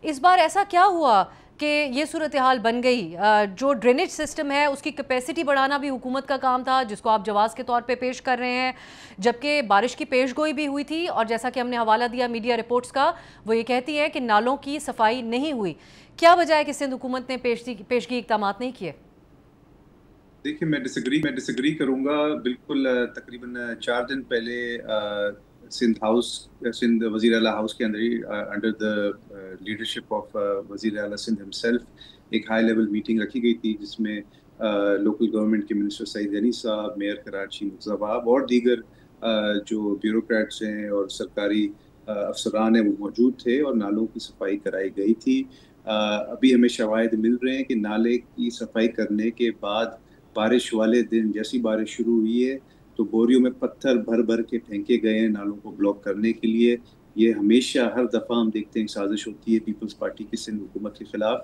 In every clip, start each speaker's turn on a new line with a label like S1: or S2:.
S1: اس بار ایسا کیا ہوا کہ یہ صورتحال بن گئی؟ جو ڈرینیج سسٹم ہے اس کی کیپیسٹی بڑھانا بھی حکومت کا کام تھا، جس کو آپ جواز کے طور پہ پیش کر رہے ہیں، جبکہ بارش کی پیش گوئی بھی ہوئی تھی، اور جیسا کہ ہم نے حوالہ دیا میڈیا رپورٹس کا، وہ یہ کہتی ہے کہ نالوں کی صفائی نہیں ہوئی۔ کیا وجہ ہے کہ سندھ حکومت نے پیشگی اقدامات نہیں کیے؟
S2: دیکھیں، میں ڈس ایگری کروں گا۔ بالکل تقریباً 4 دن پہلے سندھ وزیر اعلیٰ ہاؤس کے اندر ہی انڈر دا لیڈرشپ آف وزیر اعلیٰ سندھ ہمسیلف ایک ہائی لیول میٹنگ رکھی گئی تھی، جس میں لوکل گورنمنٹ کے منسٹر سعید غنی صاحب، میئر کراچی مرتضیٰ وہاب اور دیگر جو بیوروکریٹس ہیں اور سرکاری افسران ہیں وہ موجود تھے، اور نالوں کی صفائی کرائی گئی تھی۔ ابھی ہمیں شواہد مل رہے ہیں کہ نالے کی صفائی کرنے کے بعد بارش والے دن جیسی بارش شروع ہوئی ہے تو بوریوں میں پتھر بھر بھر کے پھینکے گئے ہیں نالوں کو بلاک کرنے کے لیے۔ یہ ہمیشہ ہر دفعہ ہم دیکھتے ہیں سازش ہوتی ہے پیپلز پارٹی کی سندھ حکومت کے خلاف۔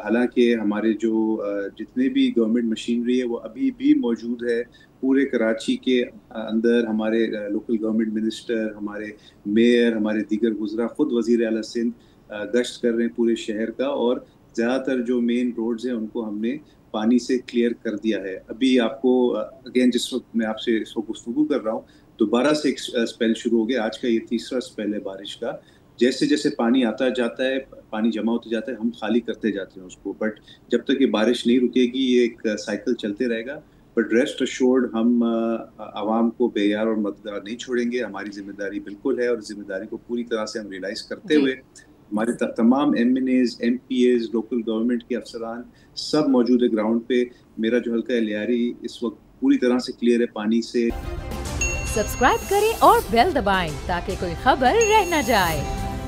S2: حالانکہ ہمارے جو جتنے بھی گورنمنٹ مشینری ہے وہ ابھی بھی موجود ہے پورے کراچی کے اندر۔ ہمارے لوکل گورنمنٹ منسٹر، ہمارے میئر، ہمارے دیگر وزراء، خود وزیر اعلیٰ سندھ گشت کر رہے ہیں پورے شہر کا، اور زیادہ تر جو مین روڈز ہیں ان کو ہم نے پانی سے کلیئر کر دیا ہے۔ ابھی آپ کو اگین جس وقت میں آپ سے اس وقت گفتگو کر رہا ہوں دوبارہ سے ایک اسپیل شروع ہو گیا، آج کا یہ تیسرا اسپیل ہے بارش کا۔ جیسے جیسے پانی آتا جاتا ہے، پانی جمع ہوتے جاتا ہے، ہم خالی کرتے جاتے ہیں اس کو، بٹ جب تک یہ بارش نہیں رکے گی یہ ایک سائیکل چلتے رہے گا۔ بٹ ریسٹ ایشورڈ ہم عوام کو بے یار اور مددگار نہیں چھوڑیں گے۔ ہماری ذمہ داری بالکل ہے، اور ذمہ داری کو پوری طرح سے ہم ریلائز کرتے ہوئے ہمارے تمام M N As, M P As, local government کے افسران سب موجود ہے گراؤنڈ پہ۔ میرا جو حلقہ ہے لیاری اس وقت پوری طرح سے کلیئر ہے پانی سے۔
S3: سبسکرائب کریں اور بیل دبائیں تاکہ کوئی خبر رہ نہ جائے۔